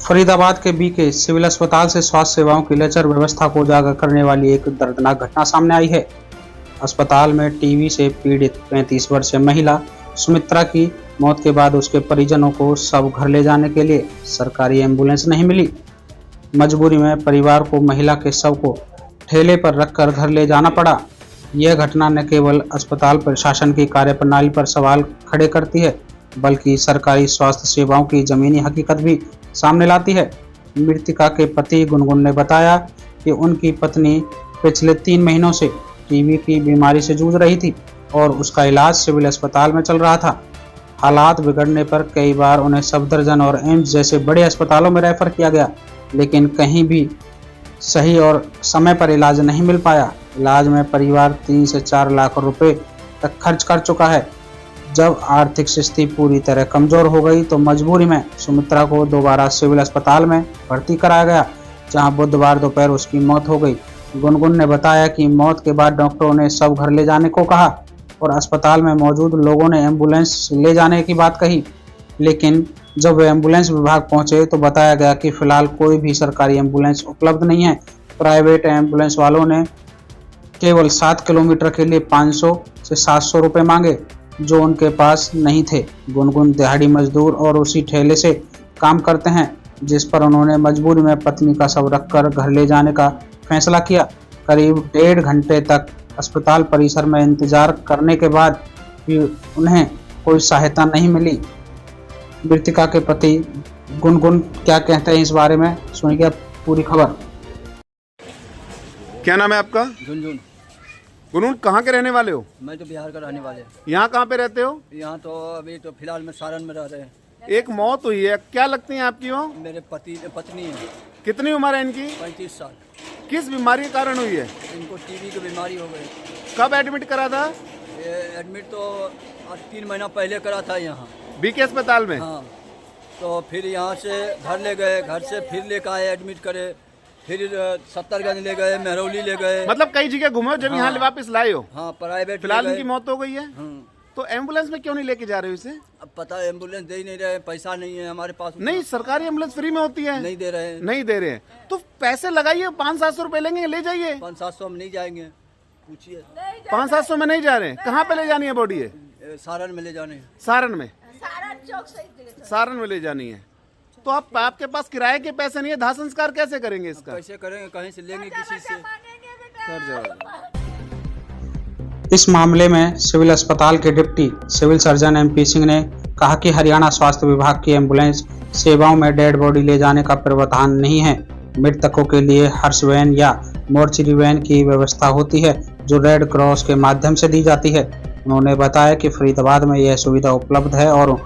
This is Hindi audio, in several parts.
फरीदाबाद के बीके सिविल अस्पताल से स्वास्थ्य सेवाओं की लचर व्यवस्था को उजागर करने वाली एक दर्दनाक घटना सामने आई है। अस्पताल में टीबी से पीड़ित 35 वर्षीय महिला सुमित्रा की मौत के बाद उसके परिजनों को शव घर ले जाने के लिए सरकारी एम्बुलेंस नहीं मिली। मजबूरी में परिवार को महिला के शव को ठेले पर रखकर घर ले जाना पड़ा। यह घटना न केवल अस्पताल प्रशासन की कार्यप्रणाली पर सवाल खड़े करती है, बल्कि सरकारी स्वास्थ्य सेवाओं की जमीनी हकीकत भी सामने लाती है। मृतका के पति गुनगुन ने बताया कि उनकी पत्नी पिछले 3 महीनों से टीबी की बीमारी से जूझ रही थी और उसका इलाज सिविल अस्पताल में चल रहा था। हालात बिगड़ने पर कई बार उन्हें सफदरजंग और एम्स जैसे बड़े अस्पतालों में रेफर किया गया, लेकिन कहीं भी सही और समय पर इलाज नहीं मिल पाया। इलाज में परिवार 3 से 4 लाख रुपए तक खर्च कर चुका है। जब आर्थिक स्थिति पूरी तरह कमजोर हो गई तो मजबूरी में सुमित्रा को दोबारा सिविल अस्पताल में भर्ती कराया गया, जहां बुधवार दोपहर उसकी मौत हो गई। गुनगुन ने बताया कि मौत के बाद डॉक्टरों ने शव घर ले जाने को कहा और अस्पताल में मौजूद लोगों ने एम्बुलेंस ले जाने की बात कही, लेकिन जब वे एम्बुलेंस विभाग पहुंचे तो बताया गया कि फिलहाल कोई भी सरकारी एम्बुलेंस उपलब्ध नहीं है। प्राइवेट एम्बुलेंस वालों ने केवल 7 किलोमीटर के लिए 500 से 700 रुपए मांगे, जो उनके पास नहीं थे। गुनगुन दिहाड़ी मजदूर और उसी ठेले से काम करते हैं, जिस पर उन्होंने मजबूरी में पत्नी का शव रखकर घर ले जाने का फैसला किया। करीब 1.5 घंटे तक अस्पताल परिसर में इंतजार करने के बाद भी उन्हें कोई सहायता नहीं मिली। मृतका के पति गुनगुन क्या कहते हैं इस बारे में, सुनिए पूरी खबर। क्या नाम है आपका? झुनझुन। गुनगुन, कहाँ के रहने वाले हो? मैं तो बिहार का रहने वाले। यहाँ कहाँ पे रहते हो? यहाँ तो अभी तो फिलहाल में सारण में रह रहे हैं। एक मौत हुई है, क्या लगती है आपकी वो? मेरे पत्नी है। कितनी उम्र है इनकी? 35 साल। किस बीमारी के कारण हुई है? इनको टीबी की बीमारी हो गई। कब एडमिट करा था? ये एडमिट तो 3 महीना पहले करा था यहाँ बीके अस्पताल में। हाँ, तो फिर यहाँ से घर ले गए, घर से फिर लेकर आए एडमिट करे, फिर सत्तरगंज ले गए, मेहरौली ले गए, मतलब कई जगह घूमे जब यहाँ वापस लाए हो? हाँ, प्राइवेट। फिलहाल इनकी मौत हो गई है। तो एम्बुलेंस में क्यों नहीं लेके जा रहे हो इसे? अब पता है एम्बुलेंस दे ही नहीं रहे, पैसा नहीं है हमारे पास। नहीं, सरकारी एम्बुलेंस फ्री में होती है। नहीं दे रहे हैं। नहीं दे रहे हैं तो पैसे लगाइए, 500-700 रुपए लेंगे, ले जाइए। 500-700 में नहीं जाएंगे, पूछिए। 500-700 में नहीं जा रहे हैं। कहाँ पे ले जानी है बॉडी? है सारण में ले जाने। सारण में? सारण में ले जानी है। तो आपके पास किराए के पैसे नहीं है, दाह संस्कार कैसे करेंगे इसका? कैसे करेंगे? कहीं से लेंगे किसी से। कर जाओ। इस मामले में सिविल अस्पताल के deputy civil surgeon MP Singh ने कहा कि हरियाणा स्वास्थ्य विभाग की एम्बुलेंस सेवाओं में डेड बॉडी ले जाने का प्रावधान नहीं है। मृतकों के लिए हर्ष वैन या मोर्चरी वैन की व्यवस्था होती है, जो रेड क्रॉस के माध्यम से दी जाती है। उन्होंने बताया कि फरीदाबाद में यह सुविधा उपलब्ध है और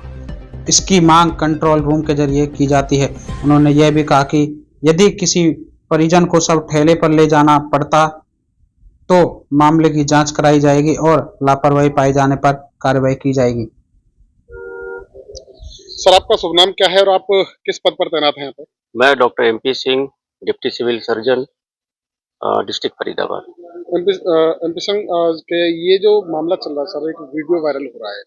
इसकी मांग कंट्रोल रूम के जरिए की जाती है। उन्होंने यह भी कहा कि यदि किसी परिजन को सब ठेले पर ले जाना पड़ता तो मामले की जांच कराई जाएगी और लापरवाही पाए जाने पर कार्रवाई की जाएगी। सर, आपका शुभ नाम क्या है और आप किस पद पर तैनात हैं यहाँ पर? मैं doctor MP Singh, deputy civil surgeon, district Faridabad. MP Singh के ये जो मामला चल रहा है सर, एक वीडियो वायरल हो रहा है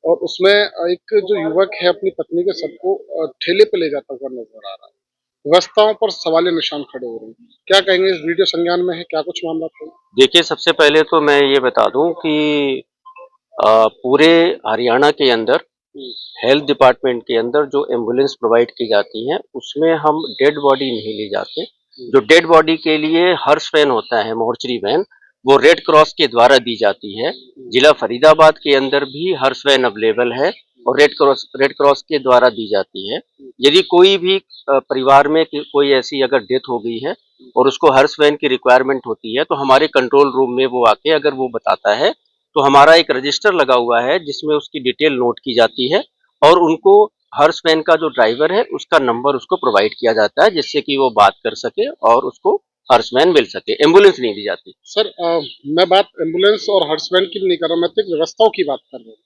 और उसमें एक जो युवक है अपनी पत्नी के शव को ठेले पे ले जाता हुआ नजर आ रहा है। व्यवस्थाओं पर सवालिया निशान खड़े हो रहे हैं, क्या कहेंगे? इस वीडियो संज्ञान में है, क्या कुछ मामला था? देखिए, सबसे पहले तो मैं ये बता दूं कि पूरे हरियाणा के अंदर हेल्थ डिपार्टमेंट के अंदर जो एम्बुलेंस प्रोवाइड की जाती है उसमें हम डेड बॉडी नहीं ले जाते। जो डेड बॉडी के लिए हर्ष वैन होता है, मोर्चरी वैन, वो रेड क्रॉस के द्वारा दी जाती है। जिला फरीदाबाद के अंदर भी हर्ष वैन अवेलेबल है और रेड क्रॉस के द्वारा दी जाती है। यदि कोई भी परिवार में कोई ऐसी अगर डेथ हो गई है और उसको हर्ष वैन की रिक्वायरमेंट होती है तो हमारे कंट्रोल रूम में वो आके अगर वो बताता है तो हमारा एक रजिस्टर लगा हुआ है जिसमें उसकी डिटेल नोट की जाती है और उनको हर्ष वैन का जो ड्राइवर है उसका नंबर उसको प्रोवाइड किया जाता है, जिससे कि वो बात कर सके और उसको हर्ष वैन मिल सके। एम्बुलेंस नहीं दी जाती। सर, मैं बात एम्बुलेंस और हर्ष वैन की नहीं कर रहा, मैं तो व्यवस्थाओं की बात कर रहा हूँ।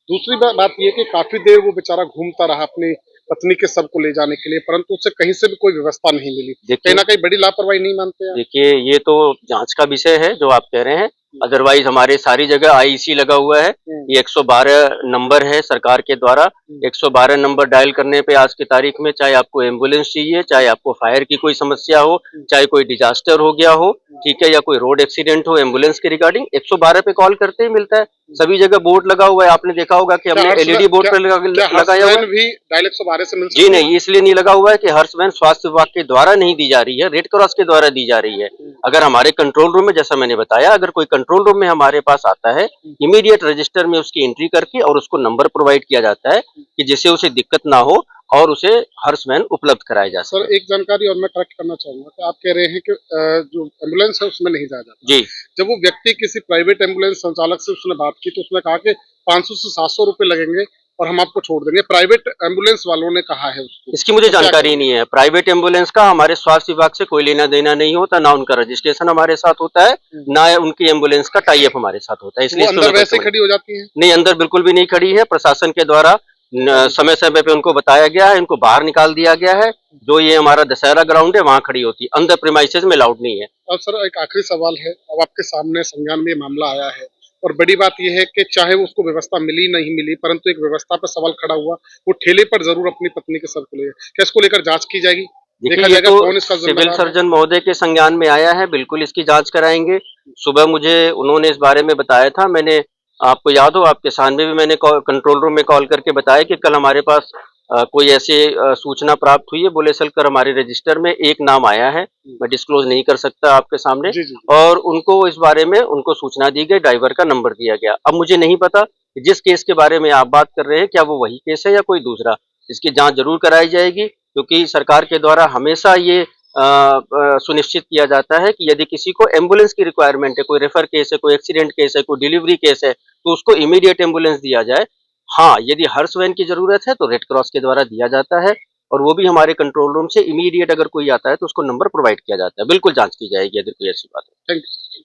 दूसरी बात ये कि काफी देर वो बेचारा घूमता रहा अपनी पत्नी के शव को ले जाने के लिए, परंतु उसे कहीं से भी कोई व्यवस्था नहीं मिली। कहीं ना कहीं बड़ी लापरवाही नहीं मानते हैं? देखिए, ये तो जांच का विषय है जो आप कह रहे हैं। अदरवाइज हमारे सारी जगह आईसी लगा हुआ है। ये 112 नंबर है सरकार के द्वारा। 112 नंबर डायल करने पे आज की तारीख में चाहे आपको एम्बुलेंस चाहिए, चाहे आपको फायर की कोई समस्या हो, चाहे कोई डिजास्टर हो गया हो, ठीक है, या कोई रोड एक्सीडेंट हो, एम्बुलेंस के रिगार्डिंग 112 पे कॉल करते ही मिलता है। सभी जगह बोर्ड लगा हुआ है, आपने देखा होगा कि हमने एलईडी बोर्ड पे लगाया हुआ है। भी डायल 112 से मिल जी नहीं, इसलिए नहीं लगा हुआ है कि हर्ष वैन स्वास्थ्य विभाग के द्वारा नहीं दी जा रही है, रेड क्रॉस के द्वारा दी जा रही है। अगर हमारे कंट्रोल रूम में, जैसा मैंने बताया, अगर कोई कंट्रोल रूम में हमारे पास आता है, इमीडिएट रजिस्टर में उसकी एंट्री करके और उसको नंबर प्रोवाइड किया जाता है कि जिससे उसे दिक्कत ना हो और उसे हर्ष वैन उपलब्ध कराया जा सके। सर एक जानकारी और मैं करेक्ट करना चाहूंगा कि आप कह रहे हैं कि जो एम्बुलेंस है उसमें नहीं जाया जाता। जी, जब वो व्यक्ति किसी प्राइवेट एम्बुलेंस संचालक से उसने बात की तो उसने कहा कि 500 से 700 रुपए लगेंगे और हम आपको छोड़ देंगे। प्राइवेट एम्बुलेंस वालों ने कहा है उसको। इसकी मुझे जानकारी नहीं है। प्राइवेट एम्बुलेंस का हमारे स्वास्थ्य विभाग से कोई लेना देना नहीं होता, ना उनका रजिस्ट्रेशन हमारे साथ होता है, ना उनकी एम्बुलेंस का टाई अप हमारे साथ होता है। इसलिए अंदर वैसे खड़ी हो जाती है? नहीं, अंदर बिल्कुल भी नहीं खड़ी है। प्रशासन के द्वारा समय समय पे उनको बताया गया है, इनको बाहर निकाल दिया गया है। जो ये हमारा दशहरा ग्राउंड है वहाँ खड़ी होती है, अंदर प्रीमाइसेस में अलाउड नहीं है। अब सर एक आखिरी सवाल है, अब आपके सामने संज्ञान में मामला आया है और बड़ी बात यह है कि चाहे उसको व्यवस्था मिली नहीं मिली, परंतु एक व्यवस्था पर सवाल खड़ा हुआ, वो ठेले पर जरूर अपनी पत्नी के सर को ले। क्या इसको लेकर जांच की जाएगी? देखा ये जाएगा तो कौन इसका सिविल सर्जन महोदय के संज्ञान में आया है, बिल्कुल इसकी जांच कराएंगे। सुबह मुझे उन्होंने इस बारे में बताया था, मैंने, आपको याद हो, आपके सामने भी मैंने कंट्रोल रूम में कॉल करके बताया कि कल हमारे पास कोई ऐसे सूचना प्राप्त हुई है, बोले सर हमारे रजिस्टर में एक नाम आया है, मैं डिस्क्लोज नहीं कर सकता आपके सामने। जी, जी। और उनको इस बारे में उनको सूचना दी गई, ड्राइवर का नंबर दिया गया। अब मुझे नहीं पता कि जिस केस के बारे में आप बात कर रहे हैं क्या वो वही केस है या कोई दूसरा। इसकी जांच जरूर कराई जाएगी, क्योंकि सरकार के द्वारा हमेशा ये सुनिश्चित किया जाता है कि यदि किसी को एम्बुलेंस की रिक्वायरमेंट है, कोई रेफर केस है, कोई एक्सीडेंट केस है, कोई डिलीवरी केस है, तो उसको इमीडिएट एम्बुलेंस दिया जाए। हाँ, यदि हर्ष वैन की जरूरत है तो रेड क्रॉस के द्वारा दिया जाता है, और वो भी हमारे कंट्रोल रूम से इमीडिएट अगर कोई आता है तो उसको नंबर प्रोवाइड किया जाता है। बिल्कुल जांच की जाएगी अगर कोई ऐसी बात है। Thank you.